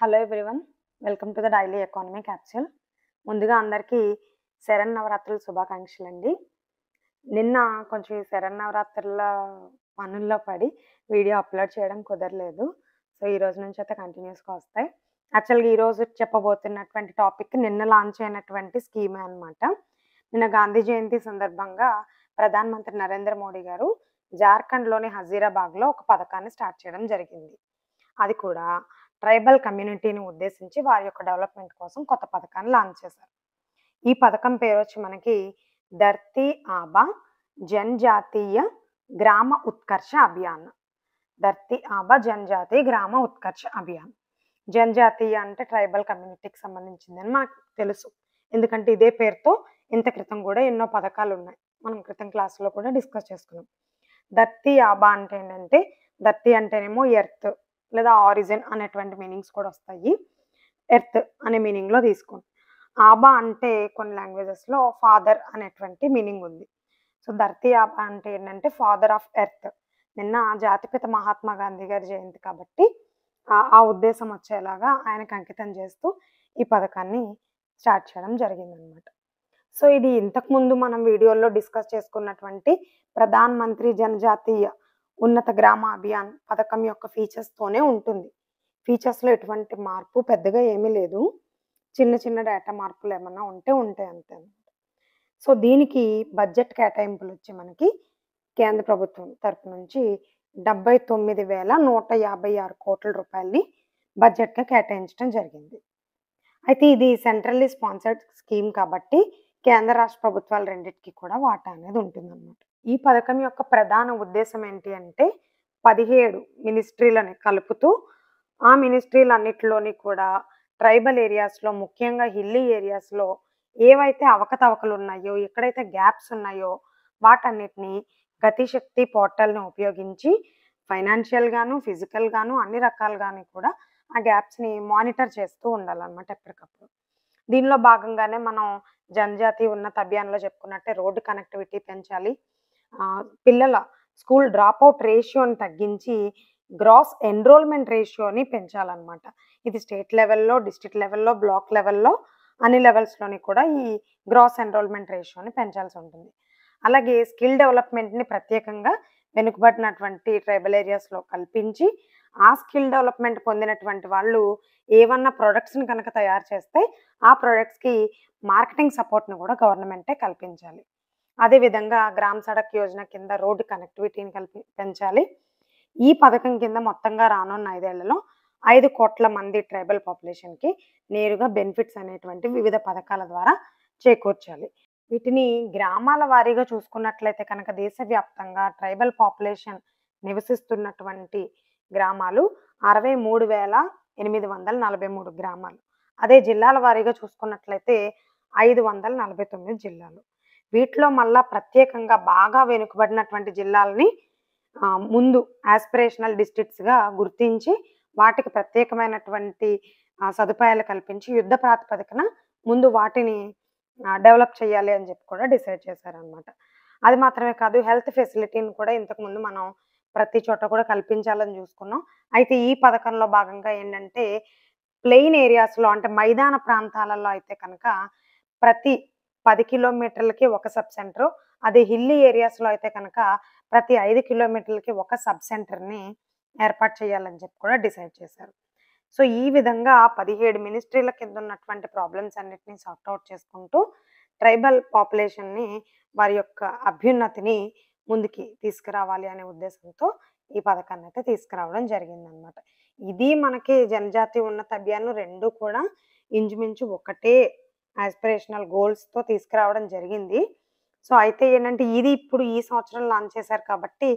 Hello everyone, welcome to the daily economy capsule. ముందుగా అందరికీ శరన్నవరాత్రుల శుభాకాంక్షలు అండి. నిన్న కొంచెం ఈ శరన్నవరాత్రుల పనుల్లో పడి వీడియో అప్లోడ్ చేయడం కుదరలేదు. సో ఈ రోజు నుంచి అయితే కంటిన్యూస్గా వస్తాయి. యాక్చువల్గా ఈరోజు చెప్పబోతున్నటువంటి టాపిక్ నిన్న లాంచ్ అయినటువంటి స్కీమే అనమాట. నిన్న గాంధీ జయంతి సందర్భంగా ప్రధానమంత్రి నరేంద్ర మోడీ గారు జార్ఖండ్లోని హజీరాబాద్లో ఒక పథకాన్ని స్టార్ట్ చేయడం జరిగింది. అది కూడా ట్రైబల్ కమ్యూనిటీని ఉద్దేశించి వారి యొక్క డెవలప్మెంట్ కోసం కొత్త పథకాన్ని లాంచ్ చేశారు. ఈ పథకం పేరు వచ్చి మనకి ధర్తీ ఆబా జనజాతీయ గ్రామ ఉత్కర్ష అభియాన్. ధర్తీ ఆబా జనజాతీయ గ్రామ ఉత్కర్ష అభియాన్. జనజాతీయ అంటే ట్రైబల్ కమ్యూనిటీకి సంబంధించిందని మనకు తెలుసు, ఎందుకంటే ఇదే పేరుతో ఇంత క్రితం కూడా ఎన్నో పథకాలు ఉన్నాయి. మనం క్రితం క్లాసులో కూడా డిస్కస్ చేసుకున్నాం. ధర్తీ ఆబా అంటే ఏంటంటే, ధర్తీ అంటేనేమో ఎర్త్ లేదా ఆరిజిన్ అనేటువంటి మీనింగ్స్ కూడా వస్తాయి. ఎర్త్ అనే మీనింగ్లో తీసుకోండి. ఆబా అంటే కొన్ని లాంగ్వేజెస్లో ఫాదర్ అనేటువంటి మీనింగ్ ఉంది. సో ధర్తీ ఆబా అంటే ఏంటంటే ఫాదర్ ఆఫ్ ఎర్త్. నిన్న జాతిపిత మహాత్మా గాంధీ గారి జయంతి కాబట్టి ఆ ఉద్దేశం వచ్చేలాగా ఆయనకు అంకితం చేస్తూ ఈ పథకాన్ని స్టార్ట్ చేయడం జరిగిందనమాట. సో ఇది ఇంతకుముందు మనం వీడియోలో డిస్కస్ చేసుకున్నటువంటి ప్రధాన్ మంత్రి జనజాతీయ ఉన్నత గ్రామ అభియాన్ పథకం యొక్క ఫీచర్స్తోనే ఉంటుంది. ఫీచర్స్లో ఎటువంటి మార్పు పెద్దగా ఏమీ లేదు. చిన్న చిన్న డేటా మార్పులు ఏమన్నా ఉంటే ఉంటాయి అంతే. సో దీనికి బడ్జెట్ కేటాయింపులు వచ్చి మనకి కేంద్ర ప్రభుత్వం తరపు నుంచి 79,156 కోట్ల రూపాయలని బడ్జెట్గా కేటాయించడం జరిగింది. అయితే ఇది సెంట్రల్లీ స్పాన్సర్డ్ స్కీమ్ కాబట్టి కేంద్ర రాష్ట్ర ప్రభుత్వాలు రెండింటికి కూడా వాటా అనేది ఉంటుందన్నమాట. ఈ పథకం యొక్క ప్రధాన ఉద్దేశం ఏంటి అంటే 17 మినిస్ట్రీలని కలుపుతూ ఆ మినిస్ట్రీలన్నిటిలోని కూడా ట్రైబల్ ఏరియాస్లో, ముఖ్యంగా హిల్లీ ఏరియాస్లో ఏవైతే అవకతవకలు ఉన్నాయో, ఎక్కడైతే గ్యాప్స్ ఉన్నాయో వాటన్నిటిని గతిశక్తి పోర్టల్ని ఉపయోగించి ఫైనాన్షియల్గాను ఫిజికల్గాను అన్ని రకాలుగాను కూడా ఆ గ్యాప్స్ని మానిటర్ చేస్తూ ఉండాలన్నమాట ఎప్పటికప్పుడు. దీనిలో భాగంగానే మనం జనజాతి ఉన్నత అభియాన్లో చెప్పుకున్నట్టే రోడ్డు కనెక్టివిటీ పెంచాలి, పిల్లల స్కూల్ డ్రాప్అవుట్ రేషియోని తగ్గించి గ్రాస్ ఎన్రోల్మెంట్ రేషియోని పెంచాలన్నమాట. ఇది స్టేట్ లెవెల్లో, డిస్ట్రిక్ట్ లెవెల్లో, బ్లాక్ లెవెల్లో అన్ని లెవెల్స్లోని కూడా ఈ గ్రాస్ ఎన్రోల్మెంట్ రేషియోని పెంచాల్సి ఉంటుంది. అలాగే స్కిల్ డెవలప్మెంట్ని ప్రత్యేకంగా వెనుకబడినటువంటి ట్రైబల్ ఏరియాస్లో కల్పించి ఆ స్కిల్ డెవలప్మెంట్ పొందినటువంటి వాళ్ళు ఏమన్నా ప్రొడక్ట్స్ని కనుక తయారు చేస్తే ఆ ప్రొడక్ట్స్కి మార్కెటింగ్ సపోర్ట్ని కూడా గవర్నమెంటే కల్పించాలి. అదేవిధంగా గ్రామ సడక్ యోజన కింద రోడ్డు కనెక్టివిటీని పెంచాలి. ఈ పథకం కింద మొత్తంగా రానున్న 5 ఏళ్లలో 5 కోట్ల మంది ట్రైబల్ పాపులేషన్కి నేరుగా బెనిఫిట్స్ అనేటువంటి వివిధ పథకాల ద్వారా చేకూర్చాలి. వీటిని గ్రామాల వారీగా చూసుకున్నట్లయితే కనుక దేశవ్యాప్తంగా ట్రైబల్ పాపులేషన్ నివసిస్తున్నటువంటి గ్రామాలు 63,843 గ్రామాలు. అదే జిల్లాల వారీగా చూసుకున్నట్లయితే 549 జిల్లాలు. వీటిలో మళ్ళా ప్రత్యేకంగా బాగా వెనుకబడినటువంటి జిల్లాలని ముందు ఆస్పిరేషనల్ డిస్ట్రిక్ట్స్గా గుర్తించి వాటికి ప్రత్యేకమైనటువంటి సదుపాయాలు కల్పించి యుద్ధ ప్రాతిపదికన ముందు వాటిని డెవలప్ చేయాలి అని చెప్పి కూడా డిసైడ్ చేశారనమాట. అది మాత్రమే కాదు, హెల్త్ ఫెసిలిటీని కూడా ఇంతకుముందు మనం ప్రతి చోట కూడా కల్పించాలని చూసుకున్నాం. అయితే ఈ పథకంలో భాగంగా ఏంటంటే ప్లెయిన్ ఏరియాస్లో అంటే మైదాన ప్రాంతాలలో అయితే కనుక ప్రతి 10 కిలోమీటర్లకి ఒక సబ్ సెంటర్, అదే హిల్లీ ఏరియాస్లో అయితే కనుక ప్రతి 5 కిలోమీటర్లకి ఒక సబ్ సెంటర్ని ఏర్పాటు చేయాలని చెప్పి కూడా డిసైడ్ చేశారు. సో ఈ విధంగా 17 మినిస్ట్రీల కింద ఉన్నటువంటి ప్రాబ్లమ్స్ అన్నిటినీ సార్ట్అవుట్ చేసుకుంటూ ట్రైబల్ పాపులేషన్ని వారి యొక్క అభ్యున్నతిని ముందుకి తీసుకురావాలి అనే ఉద్దేశంతో ఈ పథకాన్ని అయితే తీసుకురావడం జరిగిందనమాట. ఇది మనకి జనజాతి ఉన్నత అభియాన్ రెండు కూడా ఇంచుమించు ఒకటే ఆస్పిరేషనల్ గోల్స్తో తీసుకురావడం జరిగింది. సో అయితే ఏంటంటే ఇది ఇప్పుడు ఈ సంవత్సరం లాంచ్ చేశారు కాబట్టి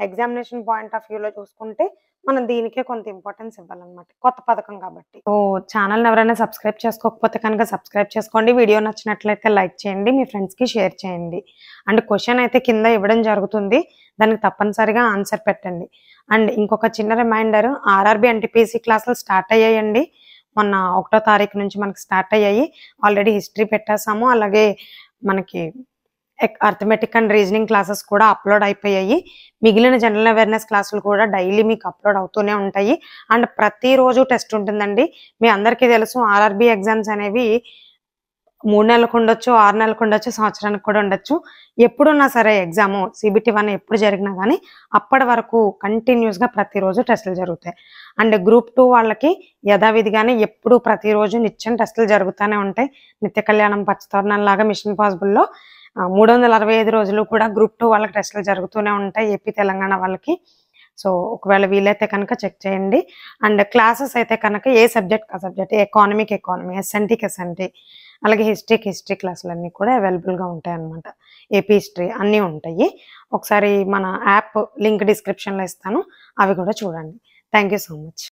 ఎగ్జామినేషన్ పాయింట్ ఆఫ్ వ్యూలో చూసుకుంటే మనం దీనికే కొంత ఇంపార్టెన్స్ ఇవ్వాలన్నమాట, కొత్త పథకం కాబట్టి. సో ఛానల్ని ఎవరైనా సబ్స్క్రైబ్ చేసుకోకపోతే కనుక సబ్స్క్రైబ్ చేసుకోండి. వీడియో నచ్చినట్లయితే లైక్ చేయండి, మీ ఫ్రెండ్స్కి షేర్ చేయండి. అండ్ క్వశ్చన్ అయితే కింద ఇవ్వడం జరుగుతుంది, దానికి తప్పనిసరిగా ఆన్సర్ పెట్టండి. అండ్ ఇంకొక చిన్న రిమైండర్, ఆర్ఆర్బీ ఎన్టీపీసీ క్లాసులు స్టార్ట్ అయ్యాయండి. మొన్న 1వ తారీఖు నుంచి మనకి స్టార్ట్ అయ్యాయి. ఆల్రెడీ హిస్టరీ పెట్టేసాము, అలాగే మనకి అర్థమెటిక్ అండ్ రీజనింగ్ క్లాసెస్ కూడా అప్లోడ్ అయిపోయాయి. మిగిలిన జనరల్ అవేర్నెస్ క్లాసులు కూడా డైలీ మీకు అప్లోడ్ అవుతూనే ఉంటాయి. అండ్ ప్రతిరోజు టెస్ట్ ఉంటుందండి. మీ అందరికీ తెలుసు ఆర్ఆర్బీ ఎగ్జామ్స్ అనేవి 3 నెలలకు ఉండొచ్చు, 6 నెలలకు ఉండొచ్చు, సంవత్సరానికి కూడా ఉండొచ్చు. ఎప్పుడున్నా సరే ఎగ్జాము CBT 1 ఎప్పుడు జరిగినా కానీ అప్పటి వరకు కంటిన్యూస్గా ప్రతిరోజు టెస్టులు జరుగుతాయి. అండ్ గ్రూప్ 2 వాళ్ళకి యథావిధిగానే ఎప్పుడు ప్రతిరోజు నిత్యం టెస్టులు జరుగుతూనే ఉంటాయి. నిత్య కళ్యాణం పచ్చతోరణం లాగా మిషన్ పాసిబుల్లో 365 రోజులు కూడా గ్రూప్ 2 వాళ్ళకి టెస్టులు జరుగుతూనే ఉంటాయి, ఏపీ తెలంగాణ వాళ్ళకి. సో ఒకవేళ వీలైతే కనుక చెక్ చేయండి. అండ్ క్లాసెస్ అయితే కనుక ఏ సబ్జెక్ట్ ఆ సబ్జెక్ట్, ఎకానమీ, ఎస్ఎన్టీ, అలాగే హిస్టరీ క్లాసులన్నీ కూడా అవైలబుల్గా ఉంటాయి అన్నమాట. ఏపీ హిస్టరీ అన్నీ ఉంటాయి. ఒకసారి మన యాప్ లింక్ డిస్క్రిప్షన్లో ఇస్తాను, అవి కూడా చూడండి. Thank you so much.